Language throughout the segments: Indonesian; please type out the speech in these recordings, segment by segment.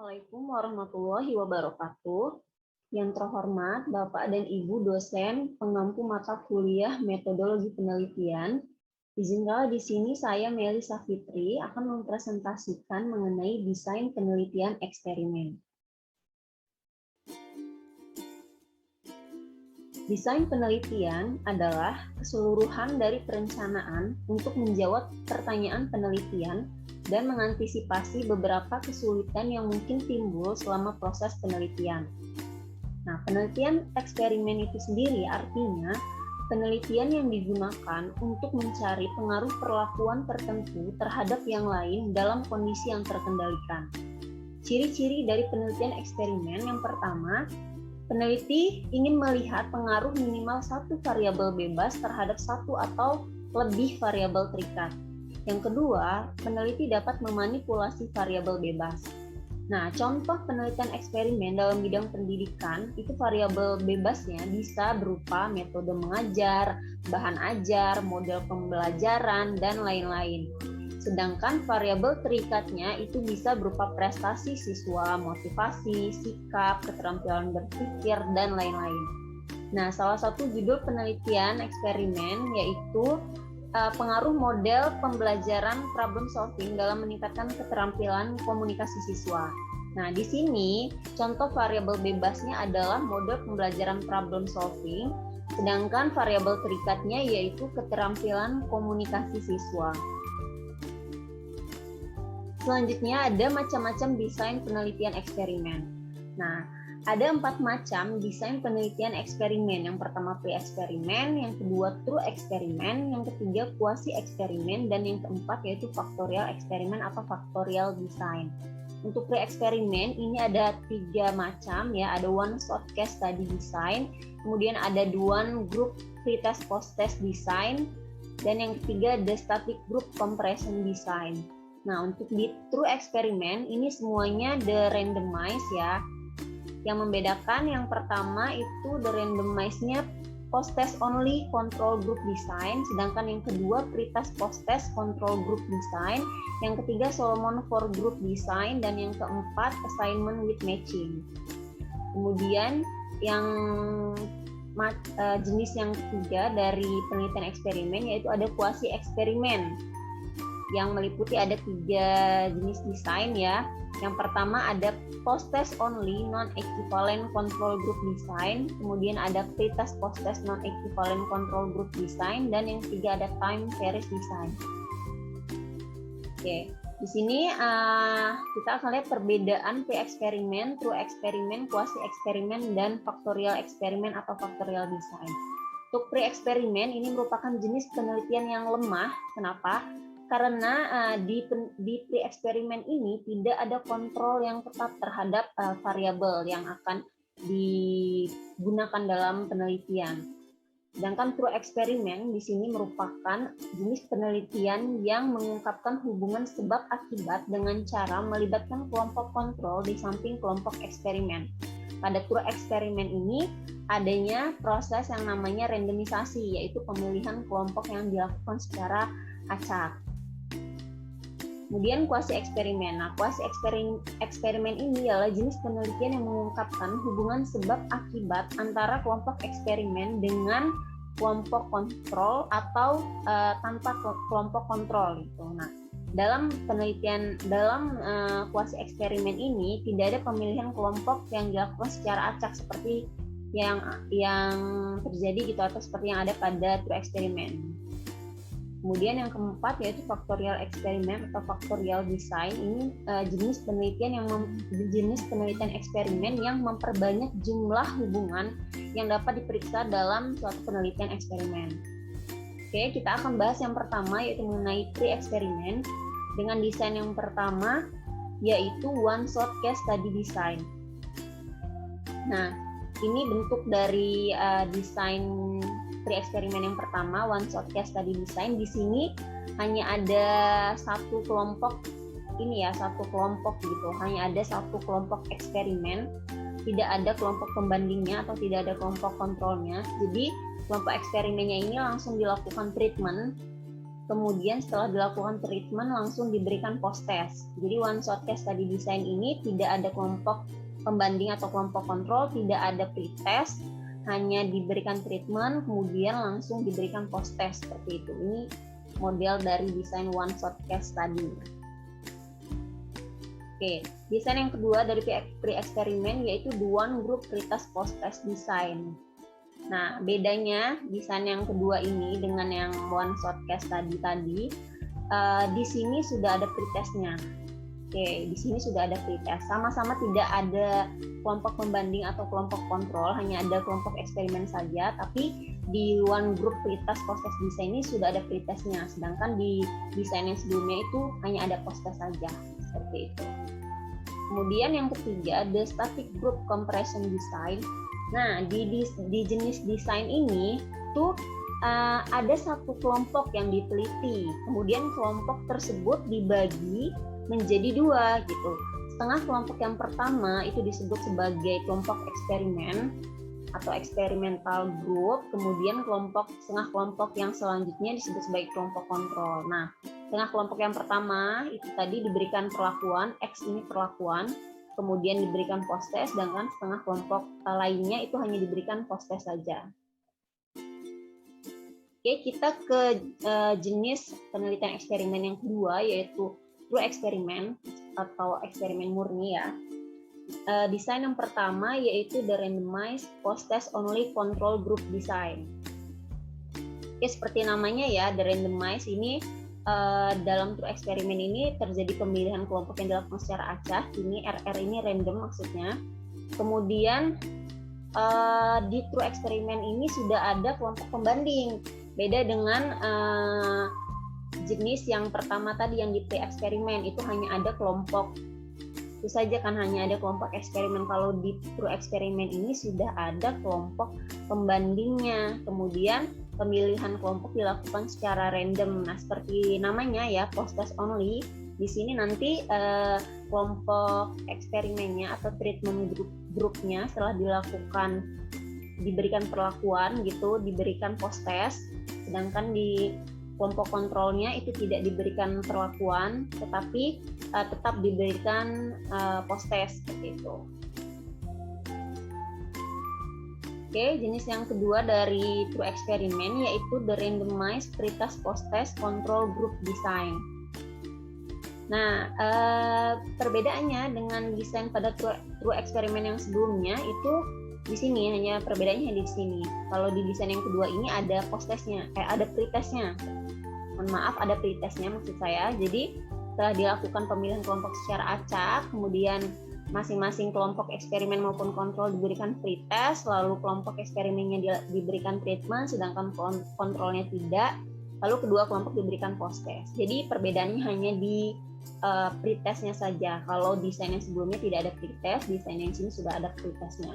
Assalamualaikum warahmatullahi wabarakatuh. Yang terhormat Bapak dan Ibu dosen pengampu mata kuliah metodologi penelitian. Izinkanlah di sini saya Meli Safitri akan mempresentasikan mengenai desain penelitian eksperimen. Desain penelitian adalah keseluruhan dari perencanaan untuk menjawab pertanyaan penelitian dan mengantisipasi beberapa kesulitan yang mungkin timbul selama proses penelitian. Nah, penelitian eksperimen itu sendiri artinya penelitian yang digunakan untuk mencari pengaruh perlakuan tertentu terhadap yang lain dalam kondisi yang terkendalikan. Ciri-ciri dari penelitian eksperimen yang pertama, peneliti ingin melihat pengaruh minimal satu variabel bebas terhadap satu atau lebih variabel terikat. Yang kedua, peneliti dapat memanipulasi variabel bebas. Nah, contoh penelitian eksperimen dalam bidang pendidikan, itu variabel bebasnya bisa berupa metode mengajar, bahan ajar, model pembelajaran, dan lain-lain. Sedangkan variabel terikatnya itu bisa berupa prestasi siswa, motivasi, sikap, keterampilan berpikir, dan lain-lain. Nah, salah satu judul penelitian eksperimen yaitu pengaruh model pembelajaran problem solving dalam meningkatkan keterampilan komunikasi siswa. Nah, di sini contoh variabel bebasnya adalah model pembelajaran problem solving, sedangkan variabel terikatnya yaitu keterampilan komunikasi siswa. Selanjutnya ada macam-macam desain penelitian eksperimen. Nah, ada 4 macam desain penelitian eksperimen. Yang pertama pre-eksperimen, yang kedua true eksperimen, yang ketiga quasi eksperimen, dan yang keempat yaitu faktorial eksperimen atau faktorial design. Untuk pre-eksperimen ini ada 3 macam ya, ada one shot case study design, kemudian ada one group pretest post-test design, dan yang ketiga ada static group comparison design. Nah, untuk di true eksperimen ini semuanya the randomize ya. Yang membedakan yang pertama itu the randomize-nya post-test only control group design, sedangkan yang kedua pretest post-test control group design, yang ketiga Solomon for group design, dan yang keempat assignment with matching. Kemudian yang jenis yang ketiga dari penelitian eksperimen yaitu ada quasi eksperimen yang meliputi ada 3 jenis desain ya. Yang pertama ada post-test only non-equivalent control group design, kemudian ada pretest post-test non-equivalent control group design, dan yang ketiga ada time series design. Oke, di sini kita akan lihat perbedaan pre-eksperimen, true eksperimen, quasi eksperimen, dan faktorial eksperimen atau faktorial design. Untuk pre-eksperimen ini merupakan jenis penelitian yang lemah. Kenapa? Karena di pre-eksperimen ini tidak ada kontrol yang ketat terhadap variabel yang akan digunakan dalam penelitian. Sedangkan true eksperimen di sini merupakan jenis penelitian yang mengungkapkan hubungan sebab akibat dengan cara melibatkan kelompok kontrol di samping kelompok eksperimen. Pada true eksperimen ini adanya proses yang namanya randomisasi, yaitu pemilihan kelompok yang dilakukan secara acak. Kemudian quasi eksperimen. Nah, quasi eksperimen ini adalah jenis penelitian yang mengungkapkan hubungan sebab akibat antara kelompok eksperimen dengan kelompok kontrol atau tanpa kelompok kontrol gitu. Nah, dalam quasi eksperimen ini tidak ada pemilihan kelompok yang dilakukan secara acak seperti yang terjadi gitu atau seperti yang ada pada true eksperimen. Kemudian yang keempat yaitu faktorial eksperimen atau faktorial design. Ini jenis penelitian eksperimen yang memperbanyak jumlah hubungan yang dapat diperiksa dalam suatu penelitian eksperimen. Oke, kita akan bahas yang pertama yaitu mengenai pre-eksperimen dengan desain yang pertama yaitu one shot case study design. Nah, ini bentuk dari desain pre-eksperimen yang pertama, one shot case study design. Di sini hanya ada satu kelompok gitu, hanya ada satu kelompok eksperimen, tidak ada kelompok pembandingnya atau tidak ada kelompok kontrolnya. Jadi kelompok eksperimennya ini langsung dilakukan treatment kemudian setelah dilakukan treatment langsung diberikan post test. Jadi one shot case study design ini tidak ada kelompok pembanding atau kelompok kontrol, tidak ada pre-test, hanya diberikan treatment kemudian langsung diberikan post test seperti itu. Ini model dari desain one shot case study. Oke, desain yang kedua dari pre-eksperimen yaitu the one group pretest post test design. Nah, bedanya desain yang kedua ini dengan yang one shot case tadi, di sini sudah ada pretestnya. Oke, di sini sudah ada pretest. Sama-sama tidak ada kelompok pembanding atau kelompok kontrol, hanya ada kelompok eksperimen saja. Tapi di one group pretest post test design ini sudah ada pretestnya, sedangkan di desain yang sebelumnya itu hanya ada post test saja, seperti itu. Kemudian yang ketiga, the static group compression design. Nah, di jenis desain ini tuh ada satu kelompok yang diteliti, kemudian kelompok tersebut dibagi menjadi dua gitu. Setengah kelompok yang pertama itu disebut sebagai kelompok eksperimen atau experimental group, kemudian setengah kelompok yang selanjutnya disebut sebagai kelompok kontrol. Nah, setengah kelompok yang pertama itu tadi diberikan perlakuan, X ini perlakuan, kemudian diberikan post test, sedangkan setengah kelompok lainnya itu hanya diberikan post test saja. Oke, kita ke jenis penelitian eksperimen yang kedua, yaitu true eksperimen atau eksperimen murni ya. Desain yang pertama yaitu the randomized post test only control group design. Oke, seperti namanya ya, the randomized ini dalam true eksperimen ini terjadi pemilihan kelompok yang dilakukan secara acak. Ini RR ini random maksudnya. Kemudian di true eksperimen ini sudah ada kelompok pembanding. Beda dengan jenis yang pertama tadi yang di pre-eksperimen, itu hanya ada kelompok. Itu saja kan, hanya ada kelompok eksperimen. Kalau di true eksperimen ini sudah ada kelompok pembandingnya. Kemudian pemilihan kelompok dilakukan secara random. Nah, seperti namanya ya, post test only. Di sini nanti kelompok eksperimennya atau treatment grupnya setelah dilakukan diberikan perlakuan gitu, diberikan post test. Sedangkan di kelompok kontrolnya itu tidak diberikan perlakuan, tetapi tetap diberikan post test seperti itu. Oke, jenis yang kedua dari true eksperimen yaitu the randomized pretest post test control group design. Nah, perbedaannya dengan desain pada true eksperimen yang sebelumnya itu di sini, hanya perbedaannya di sini. Kalau di desain yang kedua ini ada post testnya, ada pretestnya. Mohon maaf, ada pretestnya maksud saya. Jadi setelah dilakukan pemilihan kelompok secara acak, kemudian masing-masing kelompok eksperimen maupun kontrol diberikan pretest, lalu kelompok eksperimennya diberikan treatment, sedangkan kontrolnya tidak, lalu kedua kelompok diberikan post test. Jadi perbedaannya hanya di pretestnya saja. Kalau desain yang sebelumnya tidak ada pretest, desain yang sini sudah ada pretestnya.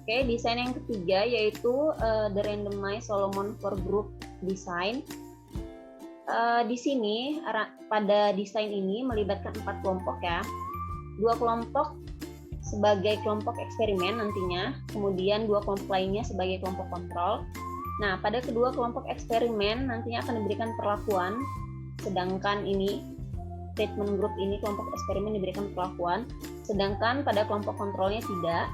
Oke, desain yang ketiga yaitu the randomized Solomon for group design. Di sini pada desain ini melibatkan 4 kelompok ya. 2 kelompok sebagai kelompok eksperimen nantinya, kemudian 2 kelompok lainnya sebagai kelompok kontrol. Nah, pada kedua kelompok eksperimen nantinya akan diberikan perlakuan, sedangkan ini treatment group ini kelompok eksperimen diberikan perlakuan, sedangkan pada kelompok kontrolnya tidak.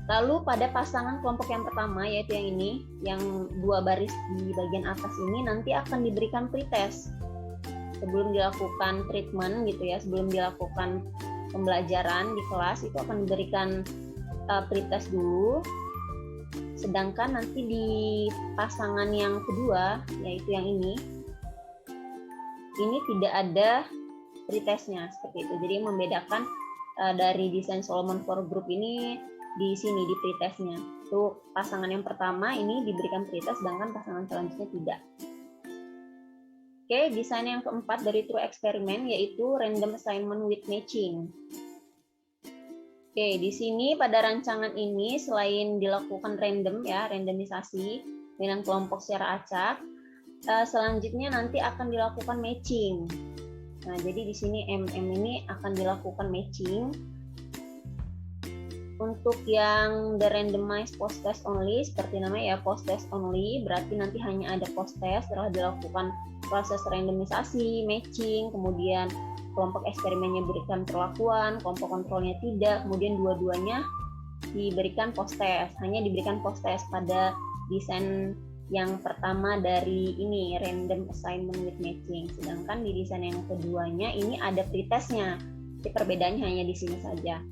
Lalu pada pasangan kelompok yang pertama, yaitu yang ini, yang 2 baris di bagian atas ini nanti akan diberikan pretest sebelum dilakukan treatment gitu ya, sebelum dilakukan pembelajaran di kelas itu akan diberikan pretest dulu. Sedangkan nanti di pasangan yang kedua, yaitu yang ini tidak ada pretestnya seperti itu. Jadi membedakan dari desain Solomon for Group ini di sini di pretestnya. Itu pasangan yang pertama ini diberikan pretest, sedangkan pasangan selanjutnya tidak. Oke, desain yang keempat dari true eksperimen yaitu random assignment with matching. Oke, di sini pada rancangan ini selain dilakukan random ya, randomisasi dengan kelompok secara acak, selanjutnya nanti akan dilakukan matching. Nah, jadi di sini MM ini akan dilakukan matching. Untuk yang the randomized post test only, seperti namanya ya, post test only, berarti nanti hanya ada post test setelah dilakukan proses randomisasi, matching, kemudian kelompok eksperimennya berikan perlakuan, kelompok kontrolnya tidak, kemudian dua-duanya diberikan post test. Hanya diberikan post test pada desain yang pertama dari ini, random assignment with matching. Sedangkan di desain yang keduanya ini ada pretestnya. Perbedaannya hanya di sini saja.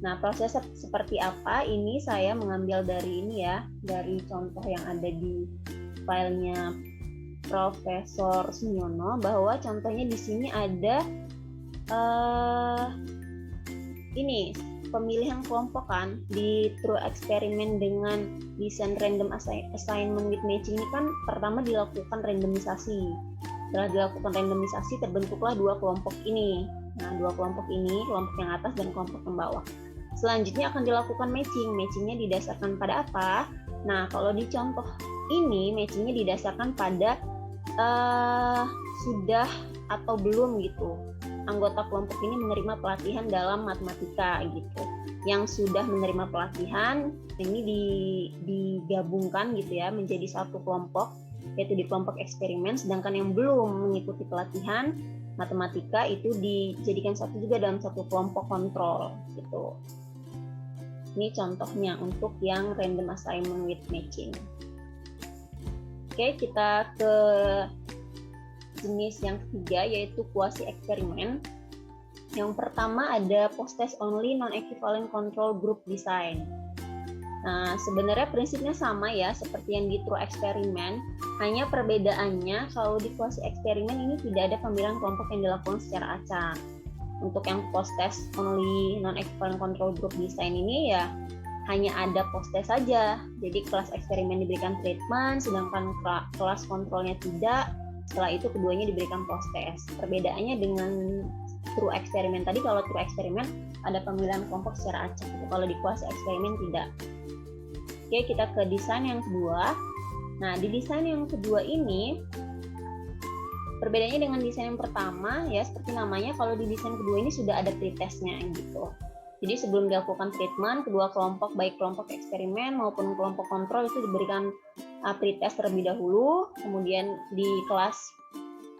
Nah, proses seperti apa ini saya mengambil dari ini ya, dari contoh yang ada di filenya Profesor Sunyono, bahwa contohnya di sini ada ini pemilihan kelompok kan di true eksperimen dengan desain random assignment with matching ini kan pertama dilakukan randomisasi. Setelah dilakukan randomisasi terbentuklah dua kelompok ini. Nah, dua kelompok ini, kelompok yang atas dan kelompok yang bawah. Selanjutnya akan dilakukan matching. Matchingnya didasarkan pada apa? Nah, kalau di contoh ini matchingnya didasarkan pada sudah atau belum gitu. Anggota kelompok ini menerima pelatihan dalam matematika gitu. Yang sudah menerima pelatihan ini digabungkan gitu ya menjadi satu kelompok, yaitu di kelompok eksperimen. Sedangkan yang belum mengikuti pelatihan matematika itu dijadikan satu juga dalam satu kelompok kontrol gitu. Ini contohnya untuk yang random assignment with matching. Oke, kita ke jenis yang ketiga, yaitu quasi eksperimen. Yang pertama ada post test only non-equivalent control group design. Nah, sebenarnya prinsipnya sama ya seperti yang di true eksperimen, hanya perbedaannya kalau di quasi eksperimen ini tidak ada pemilihan kelompok yang dilakukan secara acak. Untuk yang post test only non-equivalent control group design ini ya hanya ada post test saja. Jadi kelas eksperimen diberikan treatment, sedangkan kelas kontrolnya tidak. Setelah itu keduanya diberikan post test. Perbedaannya dengan true eksperimen tadi, kalau true eksperimen ada pemilihan kelompok secara acak. Kalau di quasi eksperimen tidak. Oke, kita ke desain yang kedua. Nah, di desain yang kedua ini perbedaannya dengan desain yang pertama ya seperti namanya, kalau di desain kedua ini sudah ada pretestnya gitu. Jadi sebelum dilakukan treatment, kedua kelompok baik kelompok eksperimen maupun kelompok kontrol itu diberikan pretest terlebih dahulu, kemudian di kelas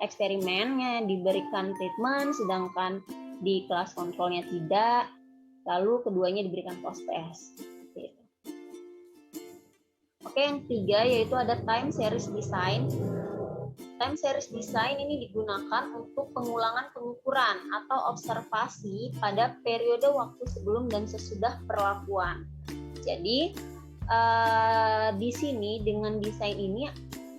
eksperimennya diberikan treatment, sedangkan di kelas kontrolnya tidak, lalu keduanya diberikan post test. Oke, yang ketiga yaitu ada time series design. Time series design ini digunakan untuk pengulangan pengukuran atau observasi pada periode waktu sebelum dan sesudah perlakuan. Jadi di sini dengan desain ini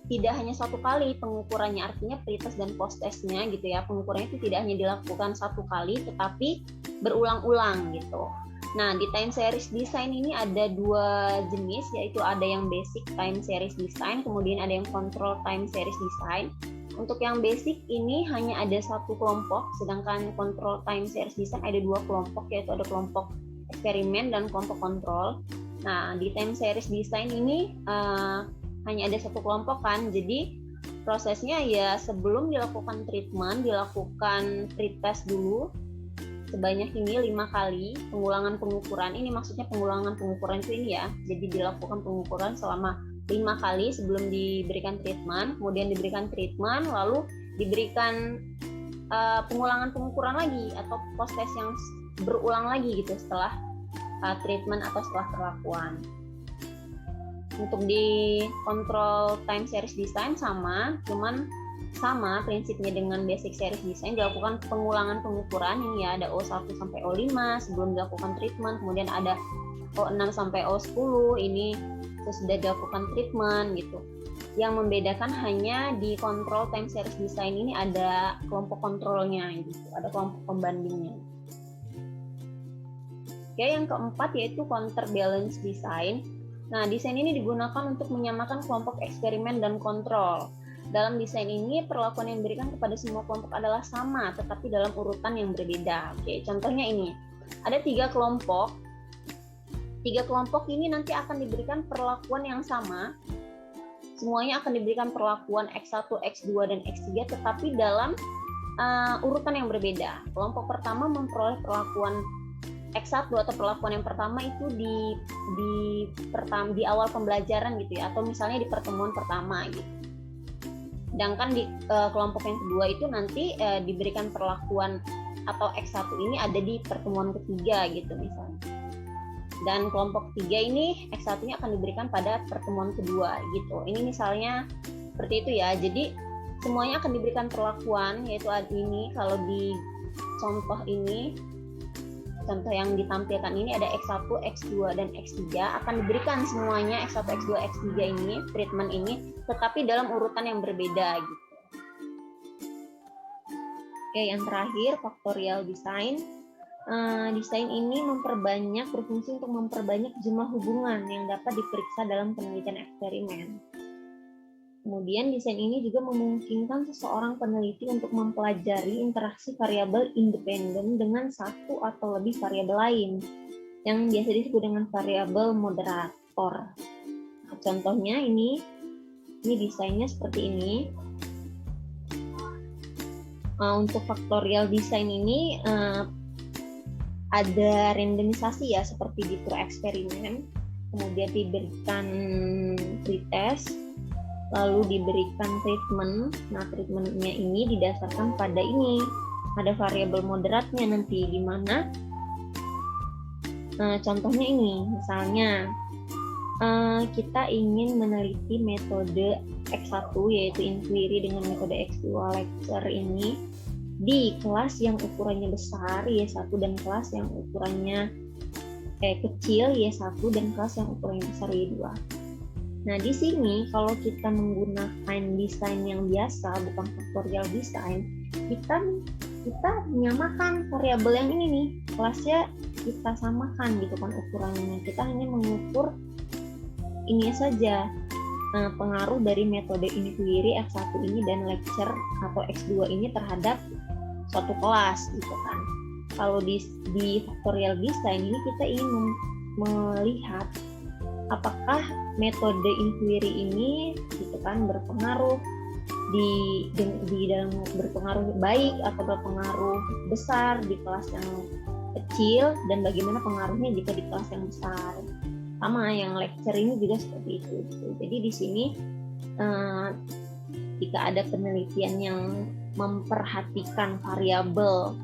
tidak hanya satu kali pengukurannya, artinya pretest dan post testnya gitu ya. Pengukurannya itu tidak hanya dilakukan satu kali, tetapi berulang-ulang gitu. Nah, di time series design ini ada dua jenis, yaitu ada yang basic time series design, kemudian ada yang control time series design. Untuk yang basic ini hanya ada satu kelompok, sedangkan control time series design ada dua kelompok, yaitu ada kelompok eksperimen dan kelompok kontrol. Nah, di time series design ini hanya ada satu kelompok kan, jadi prosesnya ya sebelum dilakukan treatment, dilakukan pretest dulu, sebanyak ini 5 kali pengulangan pengukuran. Ini maksudnya pengulangan pengukuran itu ini ya. Jadi dilakukan pengukuran selama 5 kali sebelum diberikan treatment, kemudian diberikan treatment, lalu diberikan pengulangan pengukuran lagi atau post test yang berulang lagi gitu setelah treatment atau setelah perlakuan. Untuk di control time series design sama, cuman sama prinsipnya dengan basic series design, dilakukan pengulangan pengukuran ini ya, ada O1 sampai O5 sebelum dilakukan treatment, kemudian ada O6 sampai O10 ini sesudah dilakukan treatment gitu. Yang membedakan hanya di control time series design ini ada kelompok kontrolnya gitu, ada kelompok pembandingnya. Oke, yang keempat yaitu counterbalance design. Nah, desain ini digunakan untuk menyamakan kelompok eksperimen dan kontrol. Dalam desain ini, perlakuan yang diberikan kepada semua kelompok adalah sama, tetapi dalam urutan yang berbeda. Oke, contohnya ini. Ada 3 kelompok. 3 kelompok ini nanti akan diberikan perlakuan yang sama. Semuanya akan diberikan perlakuan X1, X2, dan X3, tetapi dalam urutan yang berbeda. Kelompok pertama memperoleh perlakuan X1 atau perlakuan yang pertama itu di awal pembelajaran gitu ya, atau misalnya di pertemuan pertama gitu. Sedangkan di kelompok yang kedua itu nanti diberikan perlakuan atau X1 ini ada di pertemuan ketiga gitu misalnya. Dan kelompok ketiga ini X1-nya akan diberikan pada pertemuan kedua gitu. Ini misalnya seperti itu ya. Jadi semuanya akan diberikan perlakuan, yaitu ini kalau di contoh ini, contoh yang ditampilkan ini ada X1, X2, dan X3 akan diberikan semuanya X1, X2, X3 ini, treatment ini, tetapi dalam urutan yang berbeda gitu. Oke, yang terakhir factorial design. Desain ini berfungsi untuk memperbanyak jumlah hubungan yang dapat diperiksa dalam penelitian eksperimen. Kemudian desain ini juga memungkinkan seseorang peneliti untuk mempelajari interaksi variabel independen dengan satu atau lebih variabel lain, yang biasa disebut dengan variabel moderator. Nah, contohnya ini desainnya seperti ini. Untuk factorial design ini ada randomisasi ya, seperti di eksperimen, kemudian diberikan pretest, lalu diberikan treatment. Nah, treatmentnya ini didasarkan pada ini, ada variabel moderatnya nanti, di mana contohnya ini, misalnya kita ingin meneliti metode X1 yaitu inquiry dengan metode X2 lecture ini di kelas yang ukurannya besar Y1 dan kelas yang ukurannya kecil Y1 dan kelas yang ukurannya besar Y2. Nah, di sini kalau kita menggunakan desain yang biasa, bukan factorial design, kita menyamakan variabel yang ini nih, kelasnya kita samakan gitu kan ukurannya. Kita hanya mengukur ini saja, pengaruh dari metode inquiry X1 ini dan lecture atau X2 ini terhadap suatu kelas gitu kan. Kalau di factorial design ini kita ingin melihat apakah metode inquiry ini gitu kan berpengaruh di dalam, berpengaruh baik atau berpengaruh besar di kelas yang kecil, dan bagaimana pengaruhnya jika di kelas yang besar. Sama yang lecture ini juga seperti itu. Jadi di sini jika ada penelitian yang memperhatikan variabel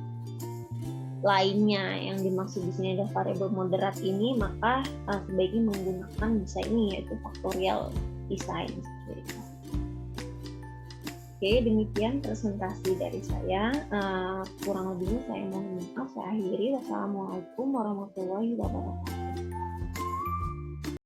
lainnya, yang dimaksud di sini ada variabel moderat ini, maka sebaiknya menggunakan desain ini, yaitu factorial design. Oke, demikian presentasi dari saya. Kurang lebihnya saya mohon maaf. Saya akhiri. Wassalamualaikum warahmatullahi wabarakatuh.